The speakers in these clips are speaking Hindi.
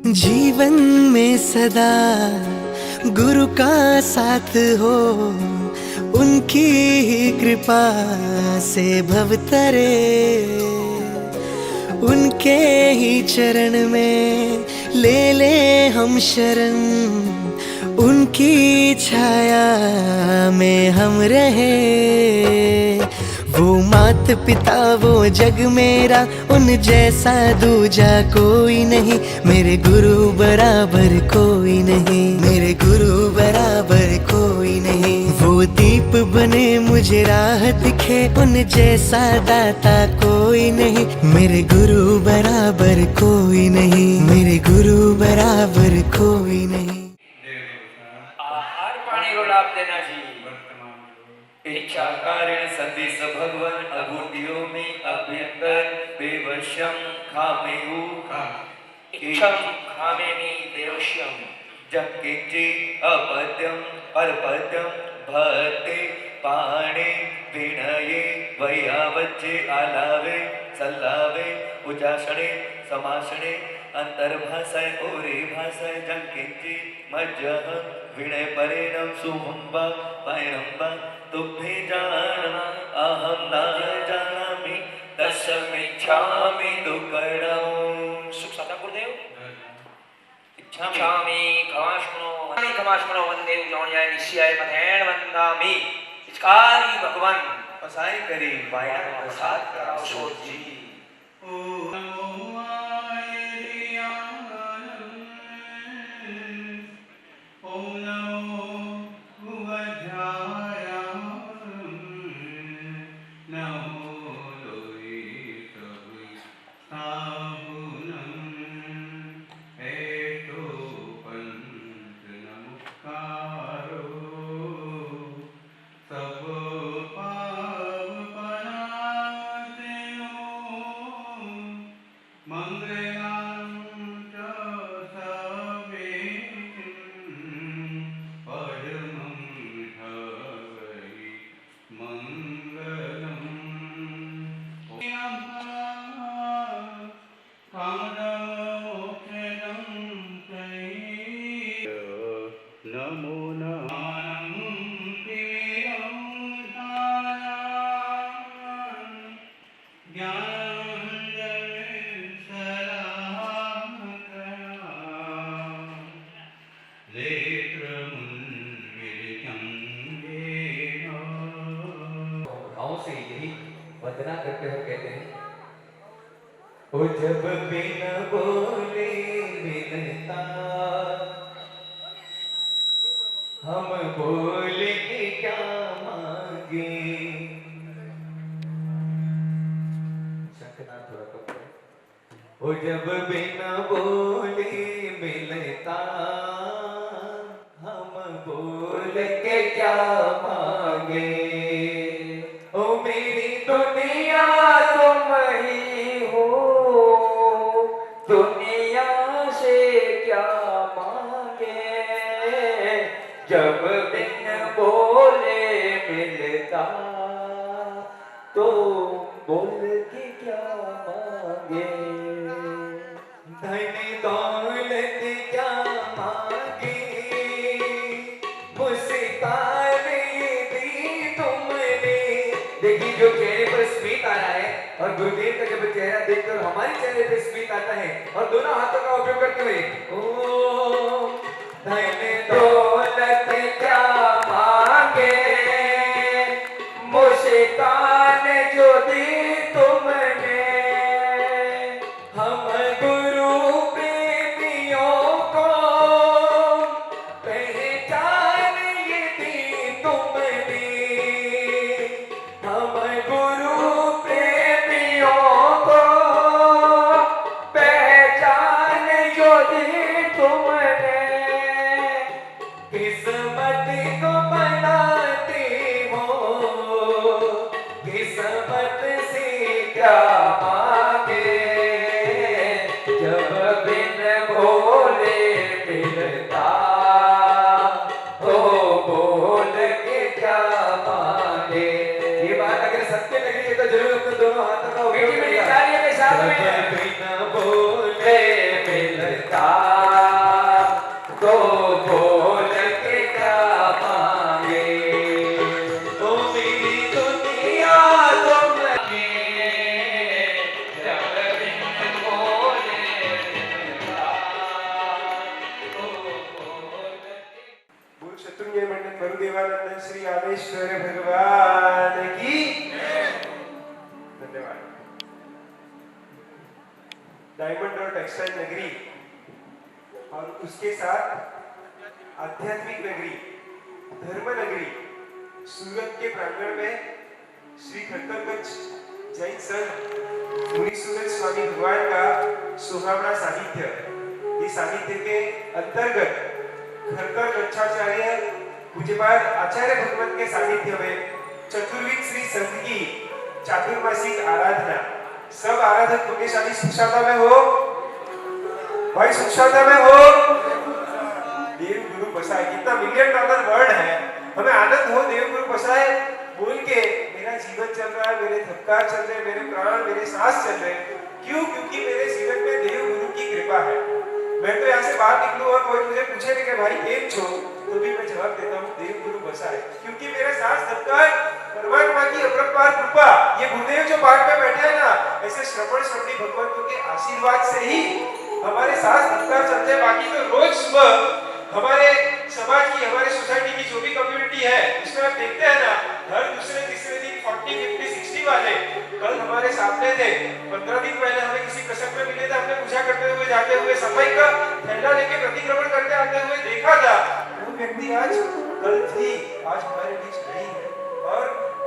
जीवन में सदा गुरु का साथ हो, उनकी ही कृपा से भव तरे, उनके ही चरण में ले ले हम शरण, उनकी छाया में हम रहे। वो मात पिता वो जग मेरा, उन जैसा दूजा कोई नहीं, मेरे गुरु बराबर कोई नहीं, मेरे गुरु बराबर कोई नहीं। वो दीप बने मुझे राह दिखे, उन जैसा दाता कोई नहीं, मेरे गुरु बराबर कोई नहीं, मेरे गुरु बराबर कोई नहीं। आहार पाणी रो लाभ देना जी इच्छा कारण संदेश भगवान अभूतियों में अभ्यंतर बेवश्यम खामेहु इच्छम खामेमि देवश्यम जब किंचि अपद्यम परपद्यम भक्ति पाणे विनये वैयावच्चे आलावे सल्लावे उजासणे समासणे अंतर्भाषाय ओरे भाषाय जंकिंचि मज्जह विनय परेणम सुहंबा पायरंबा तुभ्ये जाना अहम न जानामि तस्मिच्छामि दुक्कडम्। सुख साता गुरुदेव इच्छामि खमाश्मनो वंदे जाण्याय निश्चयाय पथेन वंदामि इचकारी भगवान पसाई करी वाया प्रसाद कराओ जी। से यही वंदना करते हुए कहते हैं, ओ जब बिन बोले बिनता हम बोले के क्या मांगे। शंखनाद थोड़ा कम करें। ओ जब बिन बोले मिलता हम बोल के क्या मांगे। ओ मेरी दुनिया तुम ही हो, दुनिया से क्या मांगे। जब बिन बोले मिलता तो बोल के क्या मांगे। धन दौलत क्या मांगे, मुस्कान दी तुमने। देखिए जो चेहरे पर स्मित आ रहा है और गुरुदेव का जब चेहरा देखकर हमारे चेहरे पर स्मित आता है और दोनों हाथों का उपयोग करते हुए ओ धन दौलत क्या मांगे, मुस्कान जो दी तुमने। हम गुरु प्रेमियों को पहचान ये दी तुमने। हम गुरु प्रेमियों को पहचान जो दी तुमने। किस्मत को बनाते हो, किस्मत से क्या मांगे। जब बिन बोले मिलता तो बोल के क्या मांगे। ये बात अगर सत्य लगी तो जरूर अपने दोनों हाथों का उपयोग करिए। जब बिन बोले मिलता टेक्सटाइल नगरी और उसके साथ आध्यात्मिक नगरी, धर्म नगरी सूरत के प्रांगण में श्री खट्टरगंज जैन संघ मुनि सूरत स्वामी भगवान का सुहावना सानिध्य, इस सानिध्य के अंतर्गत खट्टरगंजाचार्य पूज्यपाद आचार्य भगवत के सानिध्य में चतुर्विद श्री संघ की चातुर्मासिक आराधना। सब आराधक पुण्यशाली सुख शांता में हो भाई, सुख शांता में हो। देव गुरु बसाए, कितना $1 मिलियन वर्ड है, हमें आनंद हो। देव गुरु बसाए बोल के मेरा जीवन चल रहा है, मेरे धक्कार चल रहे, मेरे प्राण, मेरे सांस चल रहे। क्यों? क्योंकि मेरे जीवन में देव गुरु की कृपा है। मैं तो यहाँ से बाहर निकलूं और कोई मुझे पूछे कि भाई केम छो, तो भी मैं जवाब देता हूँ देव गुरु बसाए, क्योंकि मेरा सांस धक्कार परमात्मा की अपरंपार कृपा। ये गुरुदेव जो पाठ में बैठे हैं ना, ऐसे श्रवण श्रवणी भगवंतों के आशीर्वाद से ही हमारे सांस धक्कार चलते हैं। बाकी तो रोज सुबह हमारे समाज की, हमारे सोसाइटी की जो भी कम्युनिटी है, उसमें आप देखते हैं ना, हर दूसरे तीसरे दिन 40, 50, 60 वाले कल हमारे सामने थे। 15 दिन पहले हमें किसी प्रसंग में मिले थे, हमने पूजा करते हुए जाते हुए सफाई का थैला लेके प्रतिक्रमण करते आते हुए देखा था। वो व्यक्ति आज कल थी, आज हमारे बीच नहीं है। और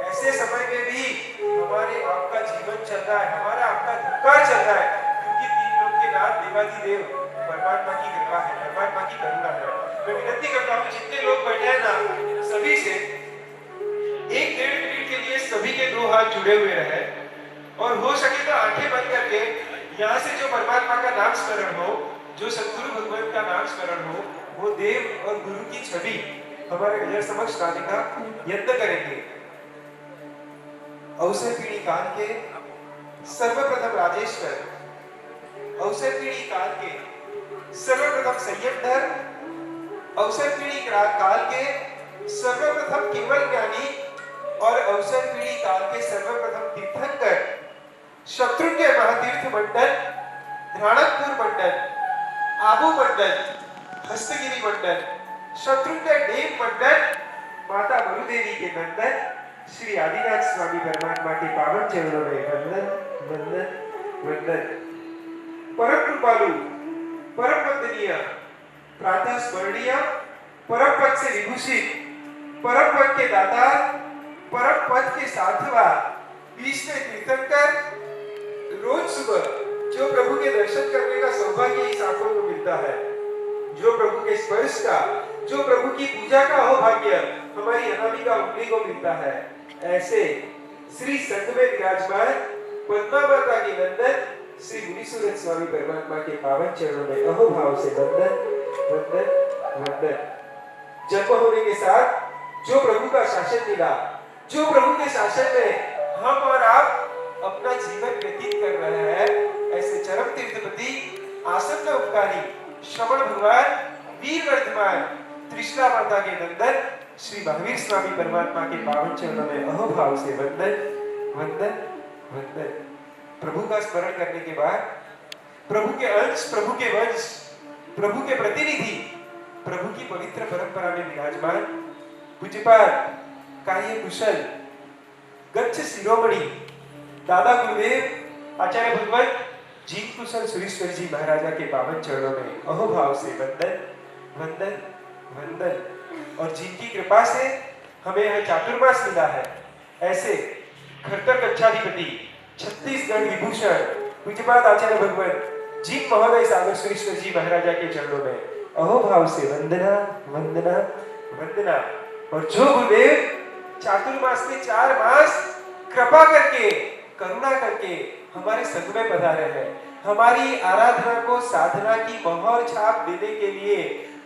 ऐसे समय में भी हमारे आपका जीवन चल रहा है, हमारा आपका धक्कार चल रहा है, क्योंकि 3 लोग के नाथ देवाधिदेव परमात्मा की कृपा है, परमात्मा की करुणा है। मैं विनती करता हूँ जितने लोग बैठे हैं ना, सभी से 1-1.5 मिनट के लिए सभी के 2 हाथ जुड़े हुए रहे और हो सके तो आंखें बंद करके यहाँ से जो परमात्मा का नाम स्मरण हो, जो सद्गुरु भगवान का नाम स्मरण हो, वो देव और गुरु की छवि हमारे नजर समक्ष लाने का यत्न करेंगे। अवसर पीढ़ी काल के सर्वप्रथम राजेश्वर, अवसर पीढ़ी काल के सर्वप्रथम संयमधर, अवसर पीढ़ी काल के सर्वप्रथम केवल ज्ञानी और अवसर पीढ़ी काल के सर्वप्रथम तीर्थंकर शत्रु के महातीर्थ मंडल, ध्राणकपुर मंडल, आबू मंडल, हस्तगिरी मंडल, शत्रु के देव मंडल, माता मरुदेवी के नंदन श्री आदिनाथ स्वामी परमात्मा के पावन चरणों में वंदन वंदन वंदन। परम कृपालु, परम वंदनीय, प्रातः स्मरणीय, परम पद से विभूषित, परम पद के दाता, परम पद के साधवा, बीच में तीर्थंकर, रोज सुबह जो प्रभु के दर्शन करने का सौभाग्य इस आंखों को मिलता है, जो प्रभु के स्पर्श का, जो प्रभु की पूजा का हो भाग्य हमारी अनामिका उंगली को मिलता है, ऐसे श्री संघ में विराजमान पद्मा माता के नंदन श्री मुनि सूरत स्वामी परमात्मा के पावन चरणों में अहोभाव से वंदन वंदन वंदन। जन्म होने के साथ जो प्रभु का शासन मिला, जो प्रभु के शासन में हम और आप अपना जीवन व्यतीत कर रहे हैं, ऐसे चरम तीर्थपति, आसन्न उपकारी, श्रवण भगवान, वीर वर्धमान, त्रिशला माता के नंदन श्री महावीर स्वामी परमात्मा के पावन चरणों में अहोभाव से वंदन वंदन वंदन। प्रभु का स्मरण करने के बाद प्रभु के अंश, प्रभु के वंश, प्रभु के प्रतिनिधि, प्रभु की पवित्र परंपरा में विराजमान पूज्यपाद कार्य कुशल गच्छ शिरोमणि दादा गुरुदेव आचार्य भगवत जीन कुशल सुरेश्वर जी महाराजा के पावन चरणों में अहोभाव से वंदन वंदन वंदन। और जिनकी कृपा से हमें यह चातुर्मास मिला है, ऐसे खट्टरगंजाधिपति छत्तीसगढ़ विभूषण पूज्यपाद आचार्य भगवत जीन महोदय सागर सुरेश्वर जी महाराजा के चरणों में अहोभाव से वंदना वंदना वंदना। और जो गुरुदेव चातुर्मास में 4 मास कृपा करके, करुणा करके हमारे संग में पधारे हैं, हमारी आराधना को साधना की मोहर छाप देने के लिए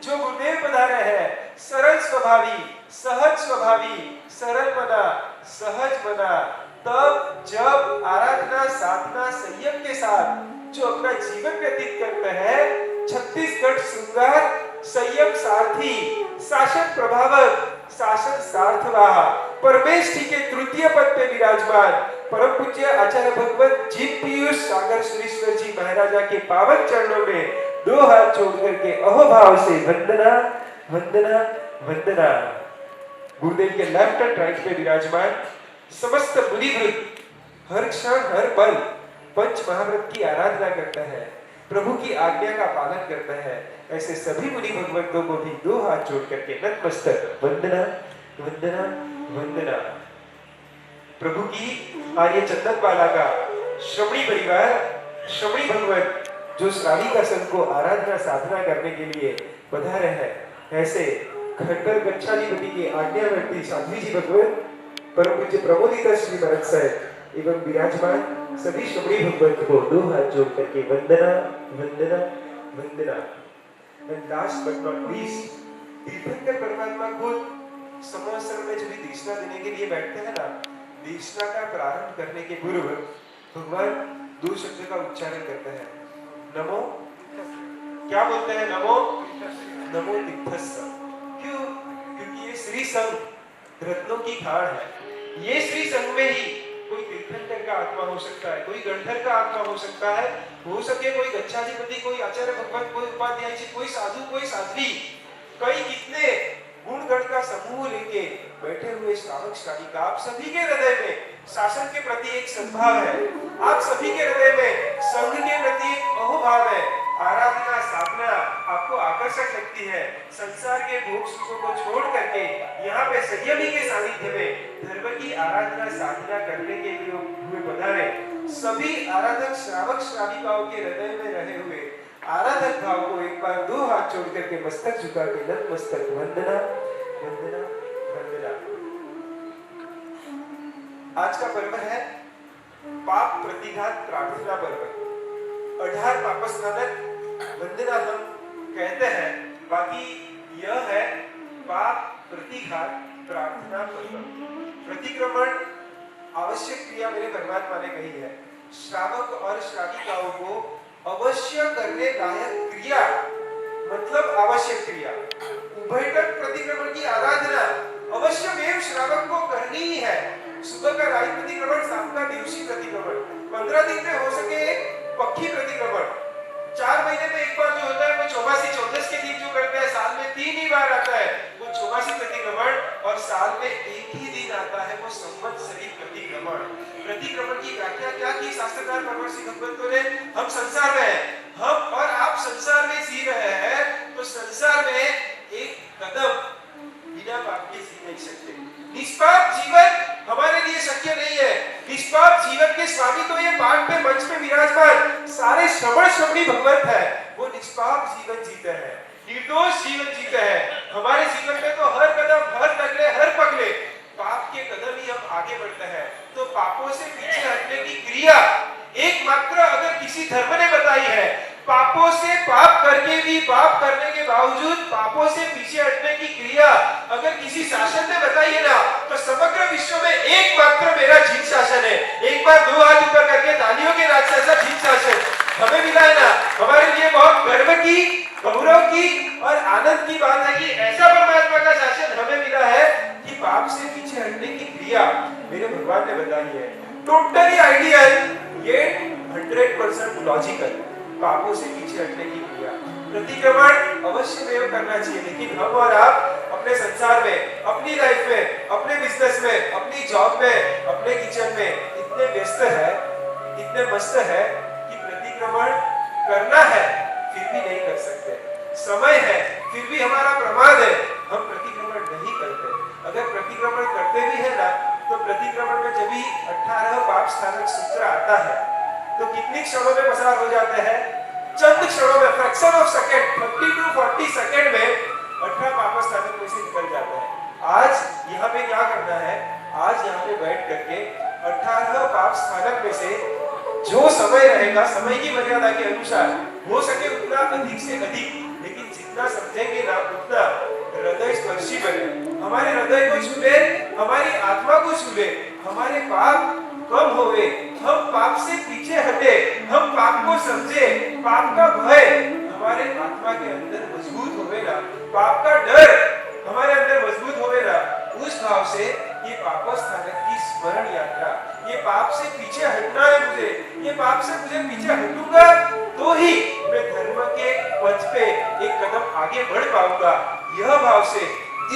जो गुरुदेव पधारे हैं, सरल स्वभावी, सहज स्वभावी, सरल मना, सहज मना, तब जब आराधना साधना संयम के साथ जो अपना जीवन व्यतीत करते हैं, छत्तीसगढ़ श्रृंगार संयम सारथी, शासन प्रभावक, शासन सार्थवाह, परमेष्ठी के तृतीय पद पे विराजमान परम पूज्य आचार्य भगवत जीन पीयूष सागर सुरेश्वर जी महाराजा के पावन चरणों में 2 हाथ जोड़ करके अहोभाव से वंदना वंदना वंदना। गुरुदेव के लेफ्ट एंड राइट पे विराजमान समस्त मुनिवृंद हर क्षण हर पल पंच महाव्रत की आराधना करता है। प्रभु की आज्ञा का पालन करता है, ऐसे सभी मुनि भगवंतों को भी दो हाथ जोड़ करके नतमस्तक वंदना वंदना वंदना। प्रभु की आर्य चंदनबाला का श्रवणी परिवार, श्रवणी भगवत जो श्राविका संघ को आराधना साधना करने के लिए पधारे हैं, ऐसे खंडर गच्छाधिपति के आज्ञावर्ती साध्वी जी भगवत, परम पूज्य प्रमोदिता श्री महाराज साहब एवं विराजमान सभी श्रवणी भगवत को दो हाथ जोड़ करके वंदना वंदना वंदना। And last but not least, तीर्थंकर परमात्मा खुद संवत्सर में जब भी देशना देने के लिए बैठते हैं ना, देशना का प्रारंभ करने के पूर्व भगवान दो शब्द का उच्चारण करते हैं, नमो, क्या बोलते हैं? नमो नमो तीर्थस्स। क्यों? क्योंकि ये श्री संघ रत्नों की खाड़ है। ये श्री संघ में ही कोई तीर्थंकर का आत्मा हो सकता है, कोई गणधर का आत्मा हो सकता है, हो सके कोई गच्छाधिपति, कोई आचार्य भगवत, कोई उपाध्याय जी, कोई साधु, कोई साध्वी, कई कितने गुण गण का समूह लेके बैठे हुए श्रावक श्राविका, आप सभी के हृदय में शासन के प्रति एक सद्भाव है, आप सभी के हृदय में संघ के प्रति एक अहोभाव है। आराधना साधना आपको आकर्षक लगती है, संसार के भोग सुखों को छोड़ करके यहाँ पे संयमी के सानिध्य में धर्म की आराधना साधना करने के लिए हुए पधारे सभी आराधक श्रावक श्राविकाओं के हृदय में रहे हुए आराधक भाव को एक बार दो हाथ जोड़ करके मस्तक झुका के नतमस्तक वंदना वंदना वंदना। आज का पर्व है पाप प्रतिघात प्रार्थना पर्व। 18 पापस्नानक वंदना हम कहते हैं, बाकी यह है पाप प्रतिघात प्रार्थना पर्व। प्रतिक्रमण आवश्यक क्रिया मेरे परमात्मा ने कही है, श्रावक और श्राविकाओं को अवश्य करने लायक क्रिया, मतलब आवश्यक क्रिया। उभयटक प्रतिक्रमण की आराधना अवश्य में श्रावक को करनी ही है। सुबह का राई प्रतिक्रमण, शाम का दिवसी प्रतिक्रमण, 15 दिन में हो सके पक्षी प्रतिक्रमण, 4 महीने में एक बार जो होता है वो चौमासी 14 के दिन जो करते हैं, साल में 3 ही बार आता है वो चौमासी प्रतिक्रमण, और साल में एक ही दिन आता है वो संवत्सरी प्रतिक्रमण। प्रतिक्रमण की व्याख्या क्या की शास्त्रकार परमर्षि भगवंतों ने? हम संसार में हैं, हम और आप संसार में जी रहे हैं, तो संसार में एक कदम बिना पाप के जी नहीं सकते। निष्पाप जीवन हमारे लिए शक्य नहीं है। निष्पाप जीवन के स्वामी तो ये पाठ पे मंच पे विराजमान सारे श्रवण श्रवणी भगवत है, वो निष्पाप जीवन जीते हैं, निर्दोष जीवन जीते हैं। हमारे जीवन में तो हर कदम, हर डगले, हर पगले पाप के कदम ही हम आगे बढ़ते हैं। तो पापों से पीछे हटने की क्रिया एकमात्र अगर किसी धर्म ने बताई है, पापों से पाप करके भी पाप करने के बावजूद पापों से पीछे हटने की क्रिया अगर किसी शासन ने बताई है ना, तो समग्र विश्व में एकमात्र मेरा जीत शासन है। एक बार दो हाथ ऊपर करके तालियों के राज से ऐसा जीत शासन हमें मिला है ना, हमारे लिए बहुत गर्व की, गौरव की और आनंद की बात है कि ऐसा परमात्मा का शासन हमें मिला है कि पाप से पीछे हटने की क्रिया मेरे भगवान ने बताई है। टोटली आइडियल, ये 100% लॉजिकल, पापों से पीछे हटने की क्रिया। प्रतिक्रमण अवश्य में करना चाहिए, लेकिन हम और आप अपने संसार में, अपनी लाइफ में, अपने बिजनेस में, अपनी जॉब में, अपने किचन में इतने व्यस्त है, इतने मस्त है कि प्रतिक्रमण करना है फिर भी नहीं कर सकते। समय है फिर भी हमारा प्रमाद है, हम प्रतिक्रमण नहीं करते। अगर प्रतिक्रमण करते भी है ना, तो प्रतिक्रमण में जब भी 18 पाप स्थानक सूत्र आता है तो कितनी क्षणों में पसार हो जाते हैं? चंद क्षणों में, fraction of second, 30 to 40 second में 18 पाप स्थानक में से निकल जाता है। आज यहाँ पे क्या करना है? आज यहाँ पे बैठ करके 18 पाप स्थानक में से जो समय रहेगा, समय की मर्यादा के अनुसार हो सके उतना अधिक से अधिक, लेकिन जितना समझेंगे ना उतना हृदय स्पर्शी बने, हमारे हृदय को छूले, हमारी आत्मा को छूले, हमारे पाप कम होवे, हम पाप से पीछे हटे, हम पाप को समझे, पाप का भय हमारे आत्मा के अंदर मजबूत होवे ना, पाप का डर हमारे अंदर मजबूत होवे ना, उस भाव से ये पापस्थानक की स्मरण यात्रा, ये पाप से पीछे हटना है मुझे, ये पाप से मुझे पीछे हटूंगा तो ही मैं धर्म के पथ पे एक कदम आगे बढ़ पाऊंगा। यह भाव से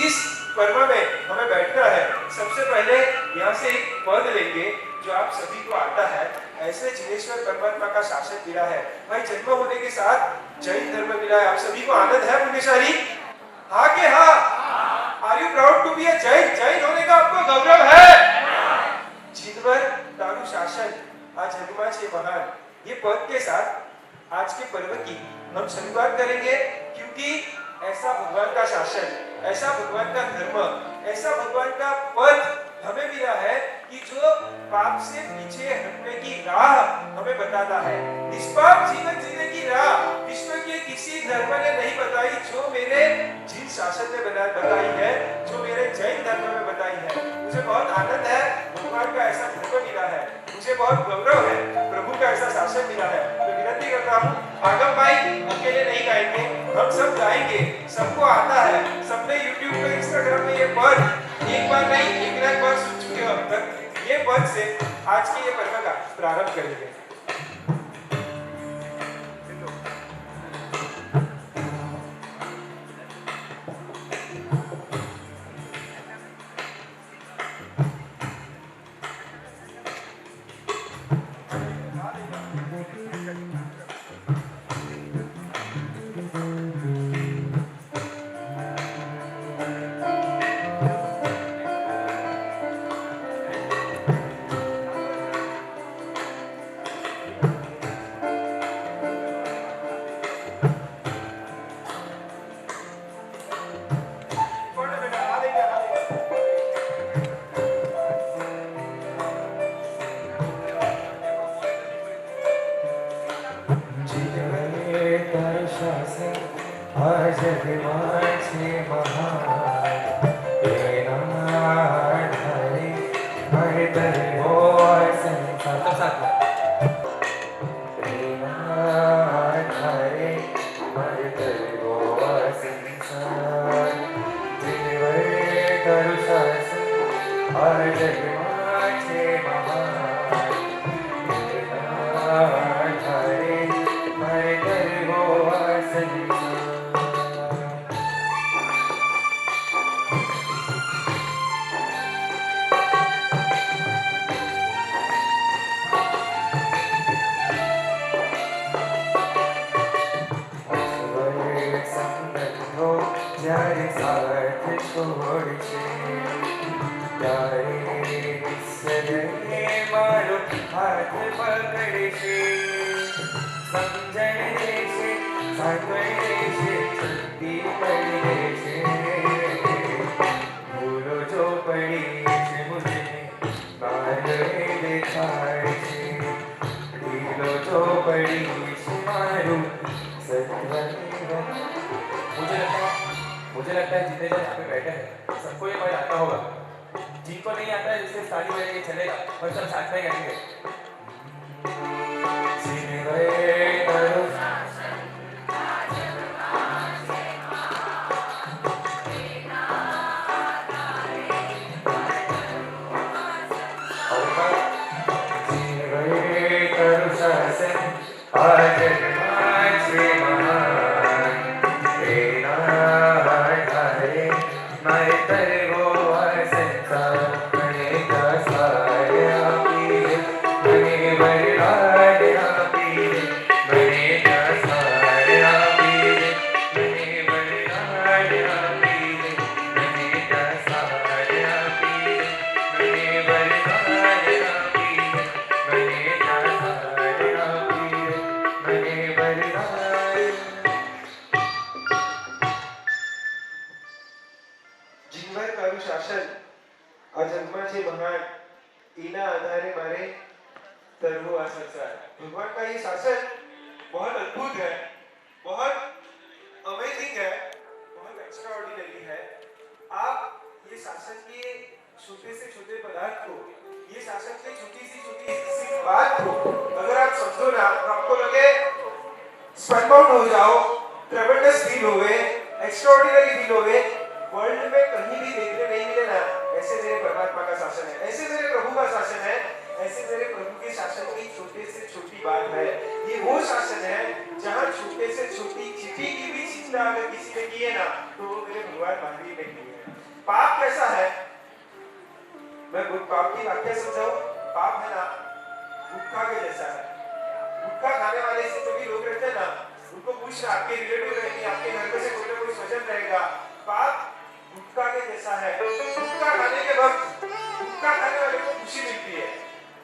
इस पर्व में हमें बैठना है। सबसे पहले यहाँ से एक पद लेंगे जो आप सभी को आता है, ऐसे जिनेश्वर परमात्मा का शासन मिला है। भाई जन्म होने के साथ जैन धर्म मिला है। आप सभी को आनंद है पुण्यशाली? हाँ के हाँ? Are you proud to be a Jain? Jain होने का आपको गौरव है? जिनवर दारू शासन आज हनुमान से महान, ये पद के साथ आज के पर्व की हम शुरुआत करेंगे, क्योंकि ऐसा भगवान का शासन, ऐसा भगवान का धर्म, ऐसा भगवान का पद हमें मिला है कि जो पाप से पीछे हटने की राह हमें बताता है। निष्पाप जीवन जीने की राह विश्व के किसी धर्म ने नहीं बताई, जो मेरे जिन शासन ने बताई है, जो मेरे जैन धर्म में बताई है। मुझे बहुत आनंद है, भगवान का ऐसा धर्म मिला है, मुझे बहुत गौरव है, प्रभु का ऐसा शासन मिला है। तो विनती करता हूँ, आगम भाई अकेले नहीं गाएंगे, हम सब गाएंगे, सबको आता है, सबने YouTube पे Instagram में ये पद एक बार नहीं 1 लाख बार सुन चुके हो अब तक। ये पद से आज के ये पर्व का प्रारंभ करेंगे। मुझे लगता है जितने जन यहाँ पे बैठे हैं सबको ये पद आता होगा। जिनको नहीं आता है जिससे ताली बजाएंगे चलेगा, और सब साथ में गाएंगे। भगवान का ये शासन बहुत अद्भुत है, बहुत अमेजिंग है, बहुत एक्स्ट्राऑर्डिनरी है। आप ये शासन के छोटे से छोटे पदार्थ को, ये शासन की छोटी सी बात को अगर आप समझो ना, तो आपको लगे स्पनबाउंड हो जाओ, ट्रेमेंडस फील होवे, एक्स्ट्राऑर्डिनरी फील होवे। वर्ल्ड में कहीं भी देखने नहीं मिले ना ऐसे मेरे परमात्मा का शासन है, ऐसे मेरे प्रभु का शासन है, ऐसे मेरे प्रभु के शासन की छोटे से छोटी बात है। ये वो शासन है जहाँ छोटे से छोटी चिट्ठी की भी चिंता अगर किसी ने की है ना, तो वो मेरे भगवान महावीर ने की है। पाप कैसा है, मैं पाप की व्याख्या समझाऊं। पाप है ना, गुटखा के जैसा है। गुटखा खाने वाले से जो भी लोग रहते हैं ना, उनको पूछना आपके रिलेटिव रहेंगे, आपके घर में से कोई ना कोई स्वजन रहेगा, पाप गुटखा के जैसा है। गुटखा खाने के वक्त गुटखा खाने वाले को खुशी मिलती है,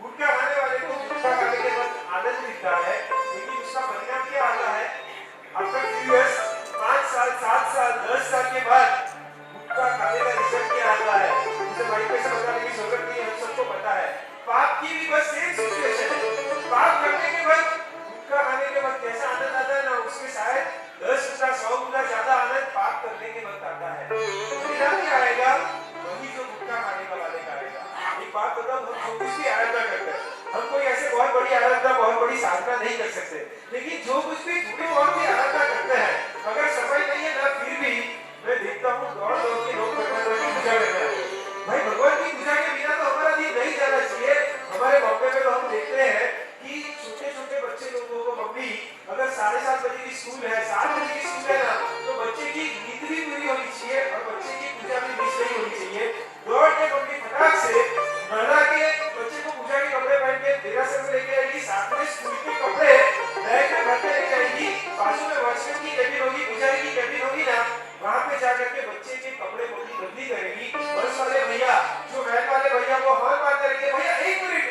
गुटखा खाने वाले को गुटखा खाने के वक्त आनंद मिलता है, लेकिन उसका परिणाम क्या आता है? आफ्टर फ्यू इयर्स, 5 साल, 7 साल, 10 साल के बाद गुटखा खाने का रिजल्ट क्या आता है? मुझे भाई पे से बताने की जरूरत नहीं है, हम सबको पता है। पाप की भी बस सेम सिचुएशन है। पाप करने के वक्त गुटखा खाने के वक्त कैसा आनंद आता है ना, उसमें शायद 10 गुना 100 गुना ज्यादा आनंद पाप करने के वक्त आता है। परिणाम क्या आएगा? वही जो गुटखा खाने का वाले का आएगा। एक बात बताओ, हम जो कुछ भी आराधना करते हैं, हम कोई ऐसे बहुत बड़ी आराधना, बहुत बड़ी साधना नहीं कर सकते, लेकिन जो कुछ भी थोड़ी बहुत भी आराधना करते हैं, अगर समय नहीं है ना, फिर भी मैं देखता हूँ दौड़ दौड़ के लोग भगवान की पूजा कर रहे हैं। भाई भगवान की पूजा के बिना तो हमारा दिन नहीं जाना चाहिए। हमारे बॉम्बे में तो हम देखते हैं कि छोटे छोटे बच्चे लोगों को मम्मी अगर 7:30 बजे की स्कूल है, 7 बजे की स्कूल है ना, तो बच्चे की नींद भी पूरी होनी चाहिए और बच्चे की पूजा भी मिस नहीं होनी चाहिए। दौड़ के मम्मी फटाक से नहा के बच्चे को पूजा के कपड़े पहन के देरासर में लेके आएगी, साथ में स्कूल के कपड़े बैग में भर के लेके आएगी, बाजू में वॉचमैन की कैबिन होगी, पुजारी की कैबिन होगी ना, वहां पे जाकर के बच्चे के कपड़े मम्मी बदली करेगी। बस वाले भैया, जो वैन वाले भैया, वो हॉर्न मारते रहेंगे, भैया 1 मिनट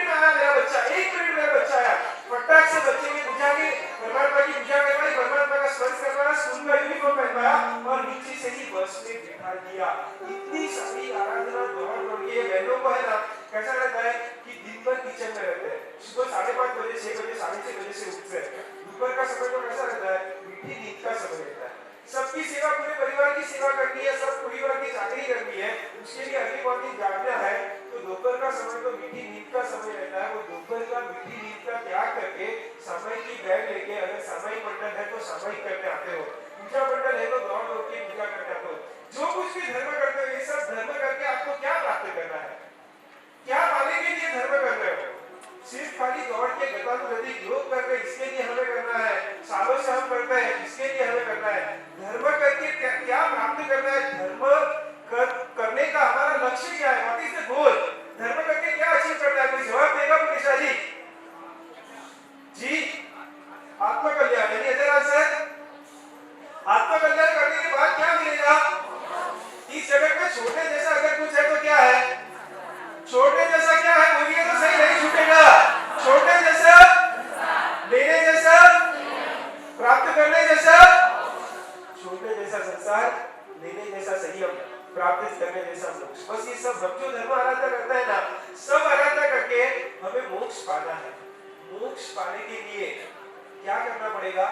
में आया मेरा बच्चा, 1 मिनट में मेरा बच्चा आया। फटाक से बच्चे की पूजा के परमात्मा की पूजा करवाई, परमात्मा का स्मरण करवाया, स्कूल का यूनिफॉर्म पहनवाया और नीचे से ही बस में बिठा दिया। इतनी सारी आराधना दौड़ दौड़ के बहनों को है ना, कैसा रहता है कि दिन भर किचन में रहते हैं, सुबह 5:30 बजे, 6 बजे, 6:30 बजे से उठते हैं। दोपहर का समय तो कैसा रहता है? मीठी नींद का समय रहता है। सबकी सेवा, पूरे परिवार की सेवा करनी है, सब परिवार की चाकरी करनी है, उसके लिए अर्ली मॉर्निंग जागना है, तो दोपहर का समय तो मीठी नींद का समय रहता है। वो दोपहर का मीठी नींद का त्याग करके सामयिक की बैग लेके, अगर सामयिक मंडल है तो सामयिक करके आते हो, पूजा मंडल है तो दौड़ दौड़ के पूजा करके आते हो। जो कुछ भी धर्म करते हो, ये सब धर्म करके आपको क्या प्राप्त करना है? क्या पाने के लिए धर्म कर रहे हो? सिर्फ खाली दौड़ के गतानुगतिक योग कर रहे, इसके लिए हमें करना है, सालों से हम करते हैं, इसके लिए हमें करना है। धर्म करके क्या प्राप्त करना है? करने का हमारा लक्ष्य क्या है? What is the goal? धर्म करके क्या अचीव करना है? कोई जवाब देगा मुकेशा जी? जी, आत्मकल्याण। यानी अदर आंसर, आत्मकल्याण करने के बाद क्या मिलेगा? इस जगत में छोटे जैसा अगर कुछ है तो क्या है? छोटे जैसा क्या है? बोलिए तो सही, नहीं छूटेगा। छोटे जैसा, लेने जैसा, प्राप्त करने जैसा, छोटे जैसा संसार, लेने जैसा संयम, प्राप्त करने जैसा मोक्ष। बस ये सब हम जो धर्म आराधना करता है ना, सब आराधना करके हमें मोक्ष पाना है। मोक्ष पाने के लिए क्या करना पड़ेगा?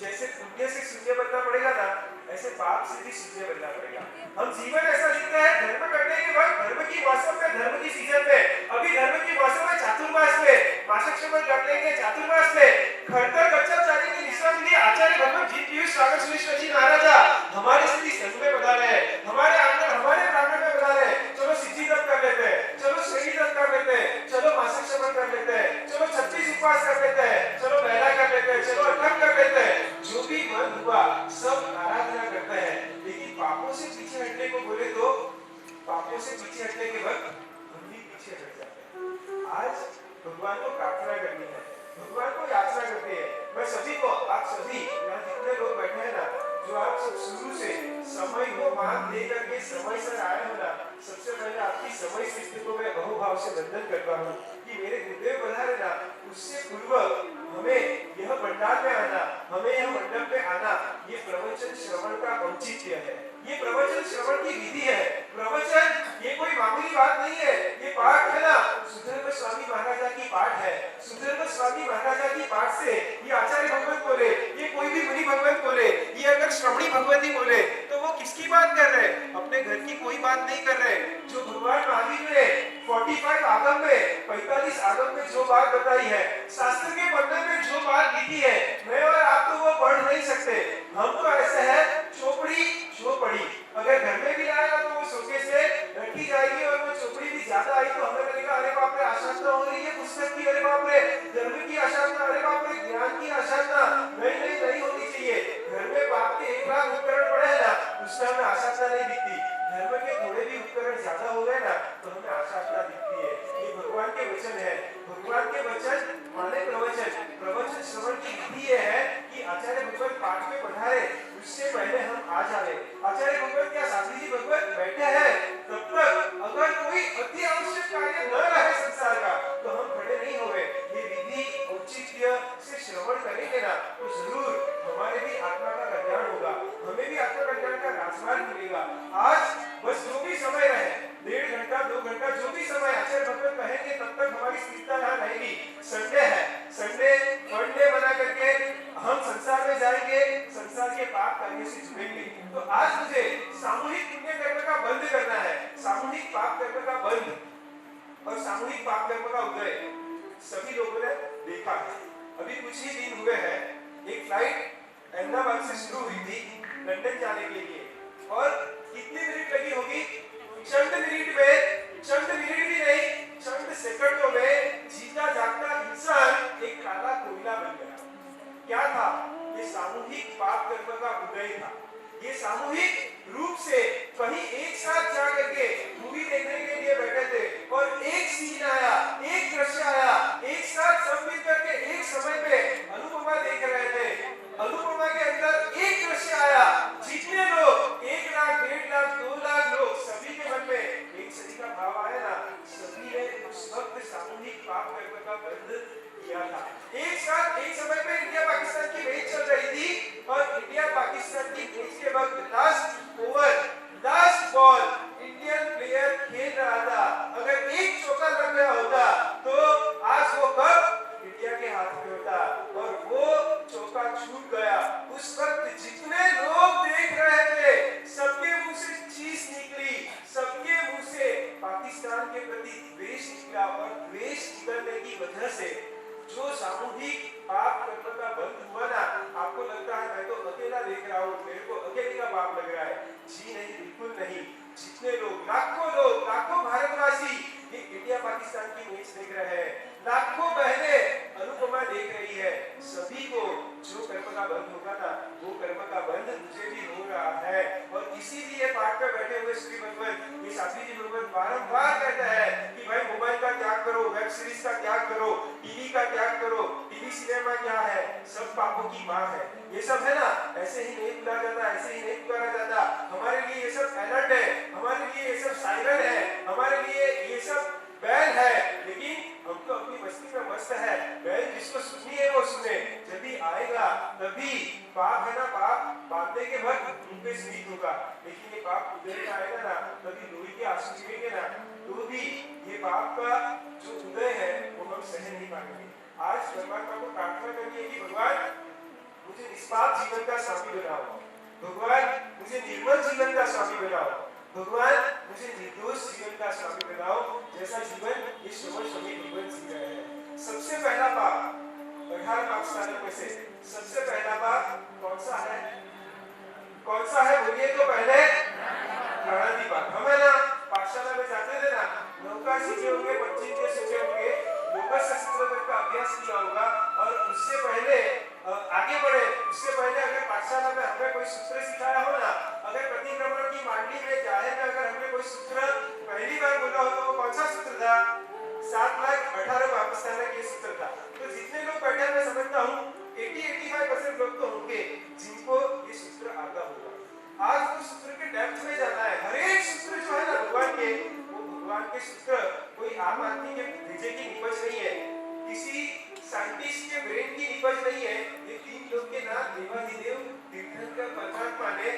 जैसे पुण्य से शून्य बनना पड़ेगा ना, ऐसे पाप से भी शून्य बनना पड़ेगा। हम जीवन ऐसा जीते हैं धर्म करने के बाद, धर्म की मौसम में, धर्म की सीजन में, अभी धर्म की मौसम में चातुर्मास में, मासिक श्रवण कर लेंगे, चातुर्मास में खरतर कच्चा चारी की निष्ठा के लिए आचार्य भगवान जी पीयूष सागर सुरेश्वर जी महाराजा हमारे स्थिति संघ में बता रहे हैं, हमारे आंगन, हमारे प्रांगण में बता रहे हैं, चलो सिद्धि व्रत कर लेते हैं, चलो श्रेणी व्रत कर लेते हैं, चलो मासिक श्रवण कर लेते हैं, चलो 36 उपवास कर लेते हैं, चलो पहला कर लेते हैं, चलो अठम कर लेते हैं। जो भी मन हुआ सब आराधना करते हैं, लेकिन पापों से पीछे हटने को बोले तो पापों से पीछे हटने के वक्त हम भी पीछे हट जाते हैं। आज भगवान को प्रार्थना करनी है, भगवान को याचना करते हैं। मैं सभी को, आप सभी यहाँ जितने लोग बैठे हैं ना, जो आप सब शुरू से समय को मान लेकर के समय से आए हो ना, सबसे पहले आपकी समय स्थिति को मैं बहुभाव से वंदन करता हूँ कि मेरे गुरुदेव पधारे ना, उससे पूर्व हमें यह पंडाल में आना, हमें यह मंडप में आना, ये प्रवचन श्रवण का औचित्य है, ये प्रवचन श्रवण की विधि है। प्रवचन ये कोई मामूली बात नहीं है, ये पाठ है ना, सुधर्म स्वामी महाराजा की पाठ है। सुधर्म स्वामी महाराजा की पाठ से ये आचार्य भगवत बोले, ये कोई भी मुनि भगवत बोले, ये अगर श्रवणी भगवती बोले, तो वो किसकी बात कर रहे हैं? अपने घर की कोई बात नहीं कर रहे। जो भगवान महावीर ने 45 आगम में, 45 आगम में जो बात बताई है, शास्त्र के पन्ने में जो बात लिखी है, मैं और आप तो वो पढ़ नहीं सकते। हम तो ऐसे है चोपड़ी जो पड़ी, अगर घर में भी लाएगा तो वो शोके से रखी जाएगी, और वो चोपड़ी भी ज्यादा आई तो हमें लगेगा अरे बाप रे आशांता हो रही है पुस्तक की, अरे बाप रे धर्म की आशांता, अरे बाप रे ज्ञान की आशांता। नहीं होनी चाहिए। घर में बाप के 1 लाख उपकरण पड़े हैं ना, उसमें हमें आशांता नहीं दिखती। धर्म के थोड़े भी उपकरण ज्यादा हो गए ना, तो हमें आशांता दिखती है। ये भगवान के वचन है, भगवान के पाठ में पढ़ाए उससे पहले हम आ जाए। आचार्य भगवत या शास्त्री जी भगवत बैठे हैं, तब तक अगर कोई अति आवश्यक कार्य न रहे संसार का तो हम खड़े नहीं होंगे। ये विधि औचित्य से श्रवण करेंगे ना तो जरूर हमारे भी आत्मा का कल्याण होगा, हमें भी आत्मा कल्याण का राजमार्ग मिलेगा। आज बस जो भी समय रहे, 1.5 घंटा 2 घंटा जो भी समय आचार्य भगवत कहेंगे तब तक हमारी स्थिरता यहाँ रहेगी। संडे है, संडे फंडे बना करके हम संसार में जाएंगे, संसार के पाप कार्य से जुड़ेंगे। तो आज मुझे सामूहिक पुण्य कर्म का बंद करना है, सामूहिक पाप कर्म का बंद और सामूहिक पाप कर्म का उदय सभी लोगों ने देखा है। अभी कुछ ही दिन हुए हैं, एक फ्लाइट अहमदाबाद से शुरू हुई थी लंदन जाने के लिए, और कितनी मिनट लगी होगी? चंद मिनट में, चंद मिनट भी नहीं, चंद सेकंडों में जीता जागता इंसान एक काला कोयला बन गया। क्या था? ये सामूहिक पाप कर्म का उदय था। ये सामूहिक रूप से कहीं एक साथ जा करके मूवी देखने के लिए बैठे थे और एक सीन आया, एक दृश्य आया, एक साथ सब मिल करके एक समय पे अनुपमा देख रहे थे। अनुपमा के अंदर एक दृश्य आया, जितने लोग 1 लाख 1.5 लाख 2 लाख लोग सभी के मन में एक सही का भाव आया ना, सभी ने उस वक्त सामूहिक पाप कर्म का बंद किया था। एक साथ एक समय पे इंडिया पाकिस्तान की मैच चल रही थी और इंडिया पाकिस्तान की मैच के वक्त last over, last ball Indian player खेल रहा था। अगर एक चौका लग गया होता तो आज वो कप इंडिया के हाथ में होता, और वो चौका छूट गया। उस वक्त जितने लोग देख रहे थे सबके मुंह से चीस निकली, सबके मुंह से पाकिस्तान के प्रति द्वेष निकला, और द्वेष निकलने की वजह से जो सामूहिक पाप कर्म का बंद हुआ ना, आपको लगता है मैं तो अकेला देख रहा हूँ, मेरे को अकेले का पाप लग रहा है। जी नहीं, बिल्कुल नहीं। जितने लोग, लाखों भारतवासी ये इंडिया पाकिस्तान की मैच देख रहे हैं, लाखों बहनें अनुपमा देख रही है, सभी को जो कर्म का बंद होगा ना वो कर्म का बंद मुझे भी हो रहा है। और इसीलिए पाठ में बैठे हुए श्री भगवत ये शास्त्री जी भगवत बारंबार कहते हैं कि भाई मोबाइल का त्याग करो, वेब सीरीज का त्याग करो, टीवी का त्याग करो। टीवी सिनेमा क्या है? सब पापों की माँ है। ये सब है ना, ऐसे ही नहीं भुला जाता, ऐसे ही नहीं पुकारा जाता। हमारे लिए ये सब अलर्ट है, हमारे लिए ये सब साइरन है, हमारे लिए ये सब बैल है, लेकिन हम तो अपनी मस्ती में मस्त है। बैल जिसको सुननी है वो सुने, जब भी आएगा तभी पाप है ना, पाप बांधने के वक्त उन पे स्मित होगा, लेकिन ये पाप उदय का आएगा ना तभी लोही के आंसू गिरेंगे ना, तो भी ये पाप का जो उदय है वो हम सहन नहीं पाएंगे। आज परमात्मा को प्रार्थना करनी है कि भगवान मुझे निष्पाप जीवन का स्वामी बनाओ, भगवान मुझे निर्मल जीवन का स्वामी बनाओ, भगवान मुझे निर्दोष जीवन का स्वामी बनाओ, जैसा जीवन ये श्रवण समय जीवन जी रहे हैं। सबसे पहला पाप 18 पाप साधन में से सबसे पहला पाप कौन सा है? कौन सा है बोलिए तो पहले प्राणादि पाप। हम है ना पाठशाला में जाते थे ना, नौका सीखे होंगे, पक्षी के सीखे होंगे, योगशास्त्र का अभ्यास किया होगा, और उससे पहले आगे बढ़े उससे पहले अगर पाठशाला में हमें कोई सूत्र सिखाया हो ना, अगर प्रतिक्रमण की मांडली में जाहिर में अगर हमने कोई सूत्र पहली बार बोला हो तो वो कौन सा सूत्र था? 7,18,000 वापस आने के सूत्र था। तो जितने लोग बैठे मैं समझता हूँ 80-85% लोग तो होंगे जिनको ये सूत्र आता होगा। आज वो सूत्र के डेप्थ में जाना है। हर एक सूत्र जो है ना भगवान के, वो भगवान के सूत्र कोई आम आदमी के भेजे की निपज नहीं है, किसी साइंटिस्ट के ब्रेन की निपज नहीं है। ये 3 लोग के नाम देवाधिदेव तीर्थंकर परमात्मा ने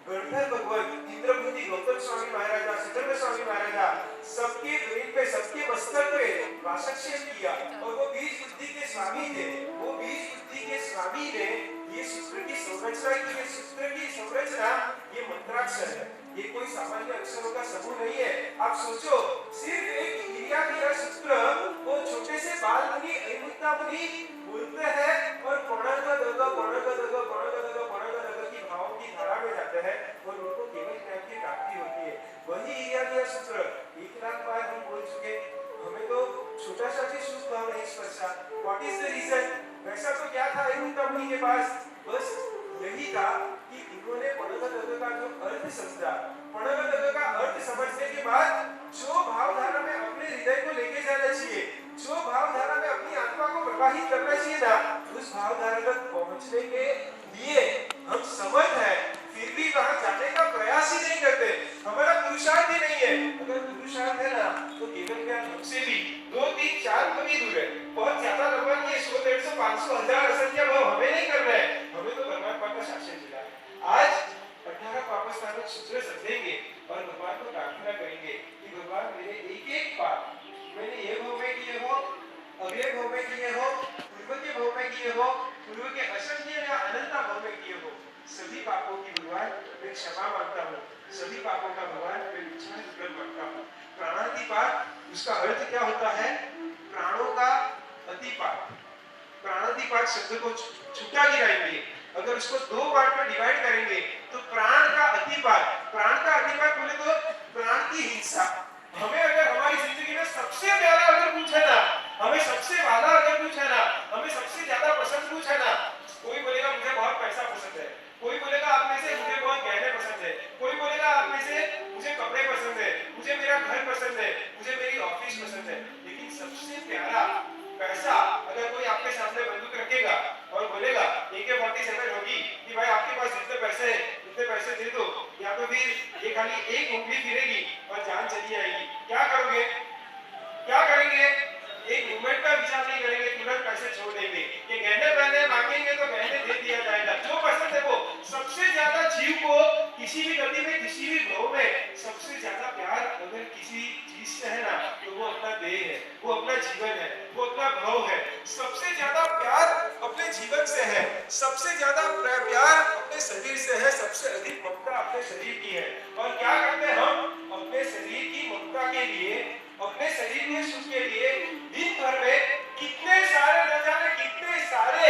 गणधर भगवान, इंद्रभूति गौतम स्वामी महाराजा, सिद्धर्थ स्वामी महाराजा सबके ब्रेन पे, सबके मस्तक पे वासक्षेप किया, और वो बीज बुद्धि के स्वामी थे। वो बीज बुद्धि के स्वामी ने ये सूत्र की संरचना की। ये सूत्र की संरचना ये मंत्राक्षर है, ये कोई सामान्य अक्षरों का समूह नहीं है। आप सोचो, सिर्फ एक क्रिया सूत्र वो छोटे से बाल मुनि अहिमुत्ता मुनि बोलते हैं और की भावों की धारा में जाते हैं और उनको केवल ज्ञान की प्राप्ति होती है। वही क्रिया सूत्र 1 लाख बार हम बोल चुके, हमें तो छोटा सा भी सुख भाव नहीं स्पर्शा। What is the reason? वैसा तो क्या था अहिमुत्ता मुनि के पास? बस यही था कि इन्होंने पणगदग का जो अर्थ समझा, पणगदग का अर्थ समझने के बाद जो भावधारा में अपने हृदय को लेके जाना चाहिए, जो भावधारा में अपनी आत्मा को प्रवाहित करना चाहिए ना, उस भावधारा तक पहुंचने के लिए किए हो, अगले भाव में किए हो, पूर्व के भाव में किए हो, पूर्व के असंख्य या अनंत भाव में किए हो, सभी पापों की भगवान मैं क्षमा मांगता हूँ, सभी पापों का भगवान मैं विचार मांगता हूँ। प्राणातिपात उसका अर्थ क्या होता है? प्राणों का अतिपात। प्राणातिपात शब्द को छुट्टा गिराएंगे, अगर उसको दो पार्ट में डिवाइड करेंगे तो प्राण का अतिपात बोले तो प्राण की हिंसा। हमें अगर हमारी जिंदगी में सबसे प्यारा अगर पूछा ना, हमें सबसे वाला अगर पूछा ना, हमें सबसे ज्यादा पसंद पूछा ना, कोई बोलेगा मुझे बहुत पैसा पसंद है, कोई बोलेगा आप में से मुझे बहुत गहने पसंद है, कोई बोलेगा आप में से मुझे कपड़े पसंद है, मुझे मेरा घर पसंद है, मुझे मेरी ऑफिस पसंद है। लेकिन सबसे प्यारा पैसा अगर कोई आपके सामने बंदूक रखेगा और बोलेगा AK-47 होगी कि भाई आपके पास जितने पैसे हैं उतने पैसे दे दो, या तो फिर ये खाली एक उंगली फिरेगी और जान चली जाएगी, क्या करोगे? क्या करेंगे? एक मूवमेंट का विचार नहीं करेंगे, तुरंत पैसे छोड़ देंगे। ये गहने पहने मांगेंगे तो गहने दे दिया जाएगा, जो पसंद है वो। सबसे ज्यादा जीव को किसी भी गति में, किसी भी भाव में सबसे ज्यादा प्यार अगर किसी चीज से है ना, तो वो अपना देह है, वो अपना जीवन है, वो अपना भाव है। सबसे ज्यादा प्यार अपने जीवन से है, सबसे ज्यादा प्यार अपने शरीर से है, सबसे अधिक ममता अपने शरीर की है। और क्या करते हैं हम? अपने शरीर की ममता के लिए, अपने शरीर के सुख के लिए दिन भर में कितने सारे न जाने कितने सारे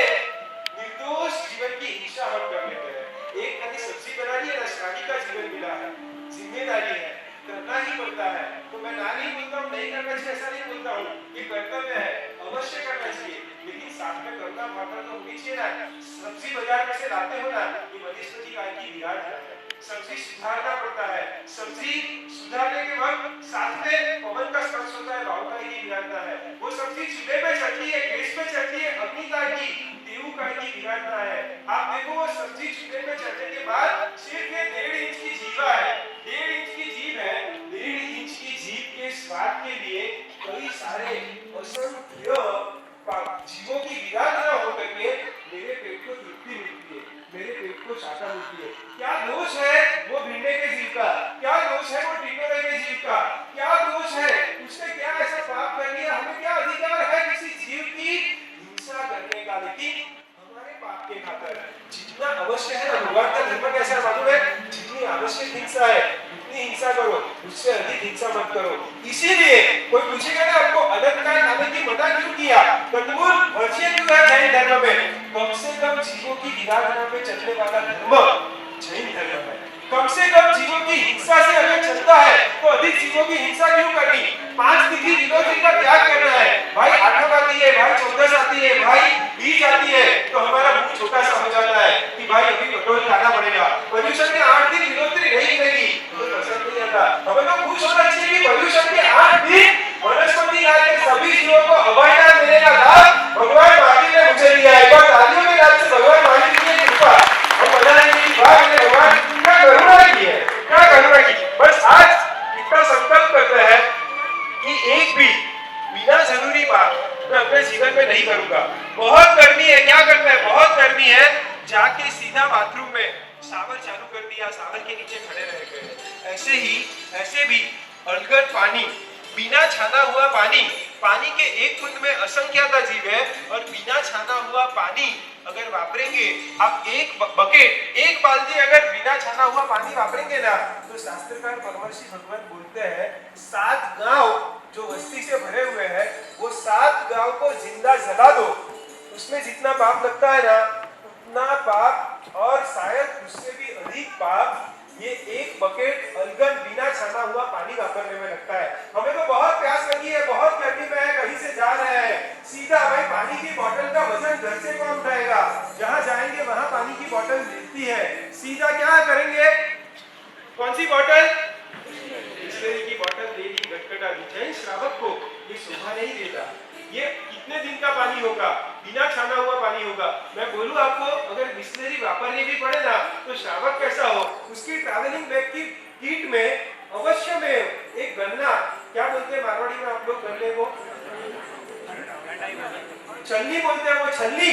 निर्दोष जीवन की हिंसा हम कर लेते हैं। एक खाली सब्जी बनानी है ना, शादी का जीवन मिला है, जिम्मेदारी है, करना ही पड़ता है। तो मैं ना नहीं बोलता हूँ नहीं करना चाहिए, ऐसा नहीं बोलता हूँ, ये कर्तव्य है, अवश्य करना चाहिए, लेकिन साथ में करुणा भावना तो होनी चाहिए ना। सब्जी बाजार में से लाते हो ना, ये वनस्पति काय की विराट है, सब्जी सुधारना पड़ता है, सब्जी सुधारने के वक्त साथ में पवन का स्पर्श होता है, भाव काय की विराटता है। वो सब्जी चूल्हे पे चढ़ती है, गैस पे चढ़ती है, अग्नि काय की, देव काय की विराटता है। आप देखो वो सब्जी चूल्हे पे चढ़ने के बाद सिर्फ ये 1.5 इंच की जीवा है, 1.5 इंच की जीभ है, 1.5 इंच की जीभ के स्वाद के लिए कई सारे असंख्य जीवों की विराटता हो करके मेरे पेट को तृप्ति मिलती है, मेरे पेट को शाखा मिलती है। क्या दोष है वो भिंडे के जीव का? क्या दोष है वो टिंडोरे के जीव का? क्या दोष है? उसने क्या ऐसा पाप कर दिया? हमें क्या अधिकार है किसी जीव की हिंसा करने का? लेकिन हमारे पाप के खातिर जितना अवश्य है ना, भगवान का धर्म कैसा मालूम है? जितनी आवश्यक हिंसा है उतनी हिंसा करो, उससे अधिक हिंसा मत करो। इसीलिए कोई पूछेगा ना आपको अनंत काल खाने की मना क्यों किया, कंदमूल वर्षीय क्यों है जैन धर्म में? कम से कम जीवों की विराधना पे चलने वाला धर्म जैन धर्म है। कम से कम जीवों की हिंसा से अगर चलता है तो अधिक जीवों की हिंसा क्यों करनी? 5 तिथि दिनों का त्याग करना है भाई, 8 आती है भाई, 14 आती है भाई, 20 आती है तो हमारा मुंह छोटा सा हो जाता है कि भाई अभी पेट्रोल खाना पड़ेगा। पर्यूषण के 8 दिन दिनोत्री नहीं मिलेगी तो पसंद नहीं आता। हमें तो खुश होना चाहिए कि पर्यूषण के 8 दिन वनस्पति राज के सभी जीवों को अभयदान देने का लाभ भगवान महावीर ने मुझे दिया है। बस तालियों के नाम से भगवान महावीर की कृपा हम बताने की बात है, भगवान क्या करुणा की है, क्या करुणा की। बस आज इतना संकल्प करते हैं कि एक भी बिना जरूरी बात मैं अपने जीवन में नहीं करूंगा। बहुत गर्मी है, क्या करना है? बहुत गर्मी है, जाके सीधा बाथरूम में शावर चालू कर दिया, शावर के नीचे खड़े रह गए। ऐसे भी अलगन पानी, बिना छाना हुआ पानी, पानी के एक बूंद में असंख्यता जीव है, और बिना छाना हुआ पानी अगर वापरेंगे आप, एक बकेट, एक बाल्टी अगर बिना छाना हुआ पानी वापरेंगे ना, तो शास्त्रकार परमर्षि भगवान बोलते हैं 7 गांव जो वस्ती से भरे हुए हैं, वो 7 गांव को जिंदा जला दो, उसमें जितना पाप लगता है ना उतना पाप, और शायद उससे भी अधिक पाप ये एक बकेट अलगन बिना छाना हुआ पानी वापरने में लगता है। हमें तो बहुत प्यास लगी है, बहुत गर्मी में है, कहीं से जा रहे हैं, सीधा भाई पानी की बोतल का वजन घर से कौन उठाएगा? जहां जाएंगे वहां पानी की बोतल मिलती है, सीधा क्या करेंगे? कौन सी बोतल? बिस्लेरी की बोतल ले ली, गटगटा दी। जैन श्रावक को ये शोभा नहीं देता। ये कितने दिन का पानी होगा? बिना छाना हुआ पानी होगा। मैं बोलूं आपको, अगर बिस्लेरी वापरनी भी पड़े ना तो श्रावक कैसा हो, उसकी ट्रैवलिंग बैग की किट में अवश्य में एक गन्ना, क्या बोलते हैं मारवाड़ी में आप लोग गन्ने को? छलनी बोलते हैं, वो छलनी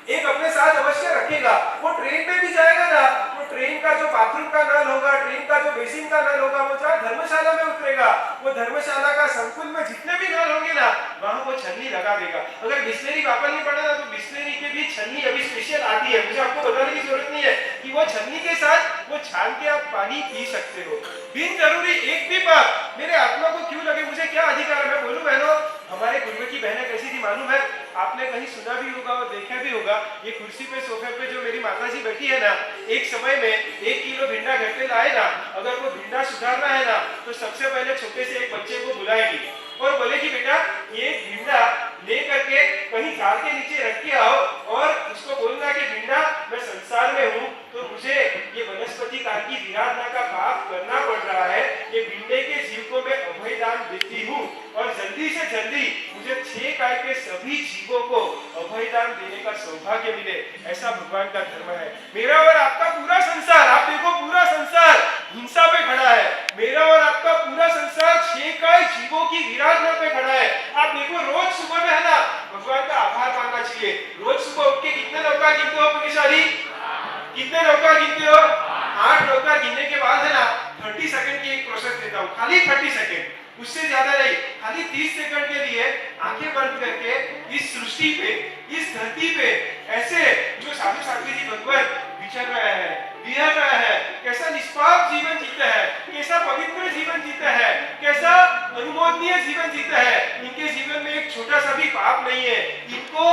एक अपने साथ अवश्य रखेगा। वो ट्रेन में भी जाएगा ना, वो ट्रेन का जो बाथरूम का नल होगा, ट्रेन का जो बेसिन का नल होगा, वो जहाँ धर्मशाला में उतरेगा, वो धर्मशाला का संकुल में जितने भी नल होंगे ना वहां वो छन्नी लगा देगा। अगर बिस्लेरी वापस नहीं पड़ा ना तो बिस्लेरी के भी छन्नी अभी स्पेशल आती है, मुझे आपको बताने की जरूरत नहीं है कि वो छन्नी के साथ वो छान के आप पानी पी सकते हो बिन जरूरी एक भी पाप मेरे आत्मा को क्यों लगे, मुझे क्या अधिकार है। मैं बोलूं बहनों, हमारे गुरु की बहनें कैसी थी मालूम है, आपने कहीं सुना भी होगा और देखा भी होगा। ये कुर्सी पे सोफे पे जो मेरी माता जी बैठी है ना, एक समय में 1 किलो भिंडा घर पे लाए ना, अगर वो भिंडा सुधारना है ना तो सबसे पहले छोटे से एक बच्चे को बुलाएगी और बोलेगी बेटा ये भिंडा ले करके कहीं झाड़ के नीचे रख के आओ और उसको बोलना कि भिंडा मैं संसार में हूँ तो मुझे ये वनस्पति काल की विराधना का पाप करना पड़ रहा है, ये भिंडे के जीव को मैं अभय दान देती हूँ और जल्दी से जल्दी मुझे 6 काय के सभी जीवों को अभय दान देने का सौभाग्य मिले, ऐसा भगवान का धर्म है। मेरा और आपका पूरा संसार, आप देखो पूरा संसार हिंसा पे खड़ा है, मेरा और आपका पूरा संसार 6 काय जीवों की विराधना पे खड़ा है। आप देखो रोज सुबह में है ना भगवान का आभार मानना चाहिए। रोज सुबह उठ के कितने नौकर गिनते हो पुण्यशाली, कितने नौकर गिनते हो? 8 नौकर गिनने के बाद है ना 30 सेकंड की एक प्रोसेस देता हूँ, खाली 30 सेकंड, उससे ज्यादा नहीं, खाली 30 सेकंड के लिए आंखें बंद करके इस सृष्टि पे, इस धरती पे ऐसे जो साधु साध्वी जी भगवान विचर रहा है, विहर रहा है, कैसा निष्पाप जीवन जीता है, कैसा पवित्र जीवन जीता है, कैसा अनुमोदनीय जीवन जीता है। इनके जीवन में एक छोटा सा भी पाप नहीं है। इनको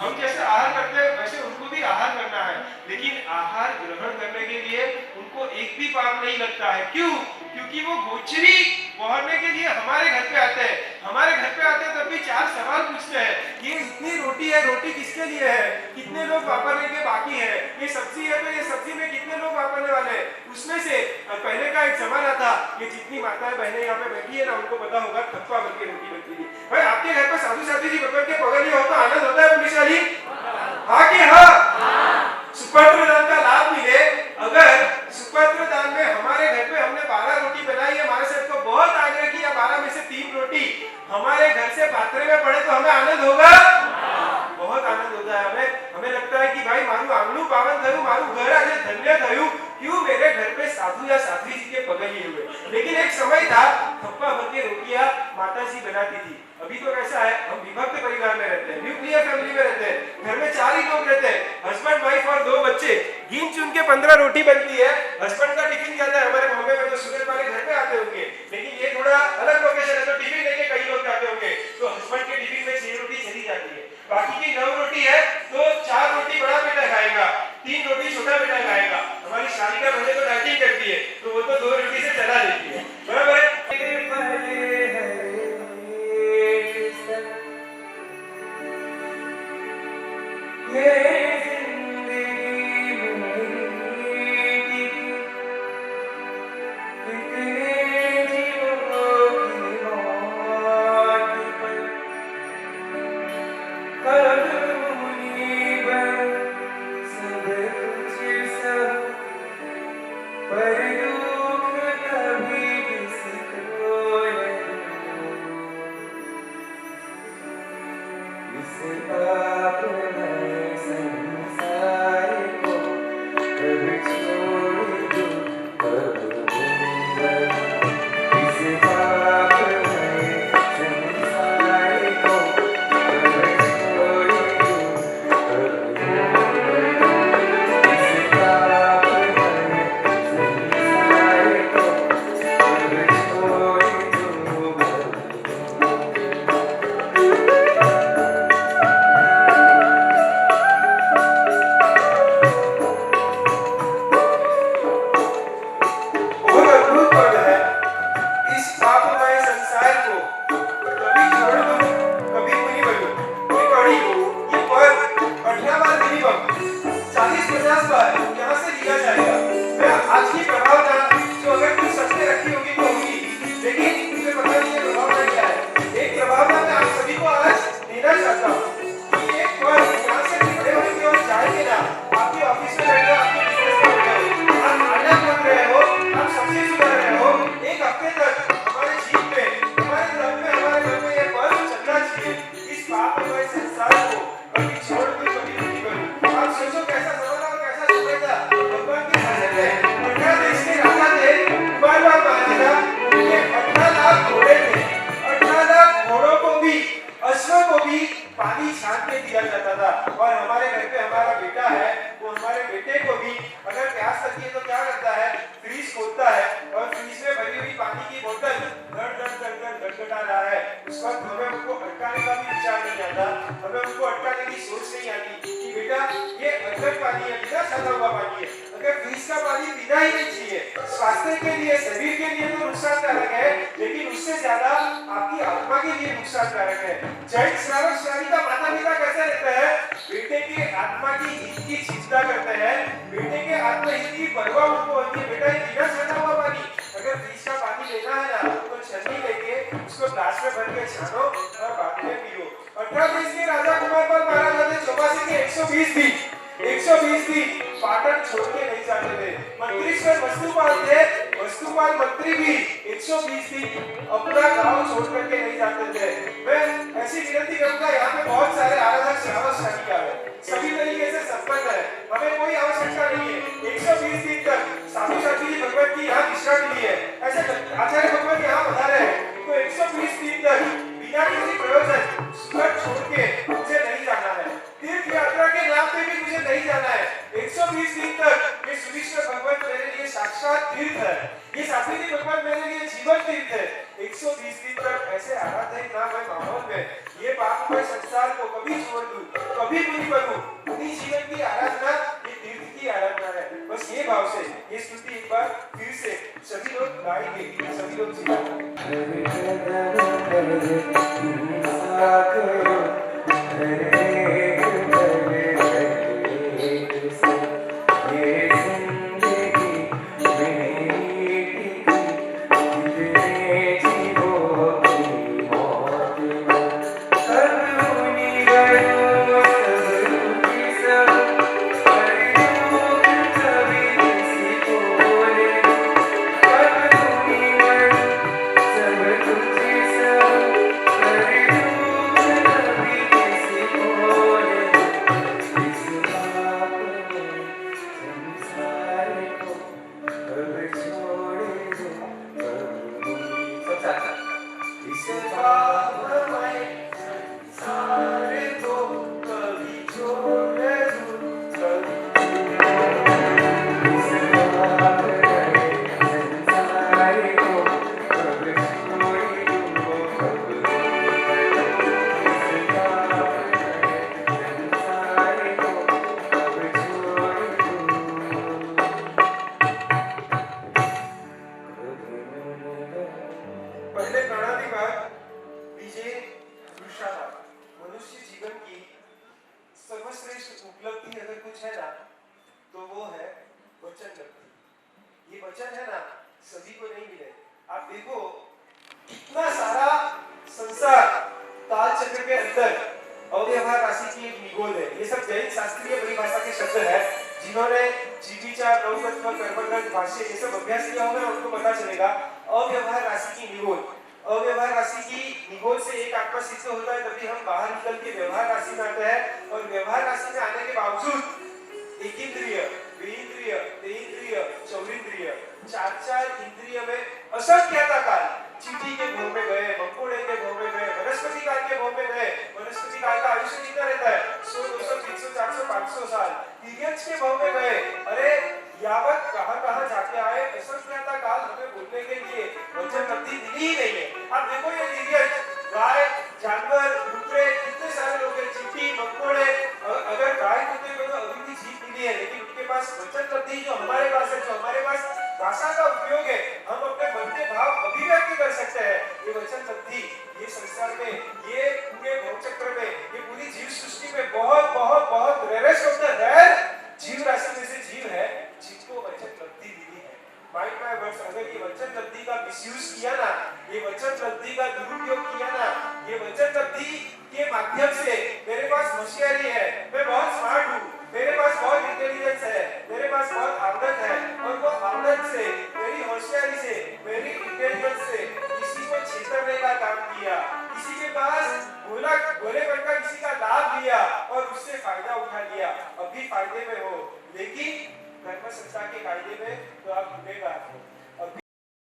हम जैसे आहार करते हैं वैसे उनको भी आहार करना है, लेकिन आहार ग्रहण करने के लिए उनको एक भी पाप नहीं लगता है। क्यों? क्योंकि वो गोचरी पहनने के लिए हमारे घर पे आते हैं, हमारे घर पे आते हैं तब भी 4 सवाल पूछते हैं, ये इतनी रोटी है, रोटी किसके लिए है, कितने लोग वापरने के बाकी है, ये सब्जी है तो ये सब्जी में कितने लोग वापरने वाले हैं। उसमें से पहले का एक जमाना था, ये जितनी माताएं बहनें यहाँ पे बैठी है ना उनको पता होगा थप्पा भर के रोटी बनती थी। भाई आपके घर पर साधु साध्वी जी भगवान के पगल हो तो आनंद होता है पुण्यशाली, हाँ कि हाँ? सुपत्र दान का लाभ मिले, अगर सुपत्र दान में हमारे घर पे हमने 12 रोटी बनाई है, हमारे सेठ को बहुत आग्रह किया 12 में से 3 रोटी हमारे घर से पात्रे में पड़े तो हमें आनंद होगा, बहुत आनंद होता है। हमें लगता है कि भाई मारू आंगणू पावन थयु, मारू घर आज धन्य थयु, क्यों मेरे घर पे साधु या साध्वी जी के पगल लिए हुए। लेकिन एक समय था थप्पा भर के रोटियां माता जी बनाती थी। अभी तो कैसा है, हम विभक्त परिवार में रहते हैं, न्यूक्लियर फैमिली में रहते हैं, घर में 4 ही लोग रहते हैं, हस्बैंड वाइफ और 2 बच्चे, गिन चुन के 15 रोटी बनती है। हस्बैंड का टिफिन जाता है, हमारे बॉम्बे में तो सूरज वाले घर पे आते होंगे, लेकिन ये थोड़ा अलग लोकेशन है तो टिफिन लेके कई लोग जाते होंगे, तो हस्बैंड के टिफिन में 6 रोटी चली जाती है, बाकी की 9 रोटी है तो 4 रोटी बड़ा बेटा खाएगा, 3 रोटी छोटा बेटा खाएगा। हमारी शालिका बहने तो डाइटिंग करती है तो वो तो 2 रोटी से चला देती है, बराबर है। था। और हमारे घर पे हमारा बेटा है, वो हमारे बेटे को भी अगर प्यास लगती है तो क्या करता है, फ्रीज खोलता है और फ्रीज में भरी हुई पानी की बोतल गड़गड़ा रहा है, उस वक्त हमें उनको अटकाने का भी विचार नहीं आता, हमें उनको अटकाने की सोच नहीं आती कि बेटा ये अदरक पानी है, बिना सड़ा हुआ पानी है, अगर फ्रीज का पानी पीना ही नहीं चाहिए, स्वास्थ्य के लिए, शरीर के लिए तो नुकसानकारक है, लेकिन उससे ज्यादा आपकी आत्मा के लिए नुकसानकारक है। जैन श्रावक श्राविका माता पिता कैसे रहते हैं, बेटे के आत्मा की हित की चिंता करते हैं, बेटे के आत्महित की परवाह उनको होती है। बेटा ये बिना सड़ा हुआ पानी, अगर फ्रीज का पानी लेना है ना तो छन्नी लेके उसको ग्लास में भर के छानो और बाद में पियो। 18 देश के राजा कुमारपाल महाराजा ने चौपासी के 120 दिन पाटन छोड़ के नहीं जाते थे। मंत्रीश्वर वस्तुपाल थे, वस्तुपाल मंत्री भी 120 दिन अपना गांव छोड़ करके नहीं जाते थे। मैं ऐसी विनती करूंगा, यहाँ पे बहुत सारे आराधक श्रावक श्राविका है, सभी तरीके से संपन्न है, हमें कोई आवश्यकता नहीं है 120 दिन तक साधु साथी जी भगवत की यहाँ विश्राम ली है, ऐसे आचार्य भगवत यहाँ पधारे हैं, तो 120 दिन तक बिना किसी प्रयोजन घर छोड़ के मुझे नहीं जाना है। तीर्थ यात्रा के नाम पे भी मुझे नहीं जाना है। 120 दिन तक ये सुरेश्वर भगवत मेरे लिए साक्षात तीर्थ है, ये सात्विकी भगवत मेरे लिए जीवन तीर्थ है। 120 दिन तक ऐसे आराधक नाम है माहौल में ये पापमय संसार को कभी छोड़ दूं, कभी नहीं करूं, उन्हीं जीवन की आराधना ये तीर्थ की आराधना है। बस ये भाव से ये स्तुति एक बार फिर से सभी लोग गाएंगे, सभी लोग फायदे में हो, लेकिन धर्म संस्था के कायदे में तो आप भूलेगा।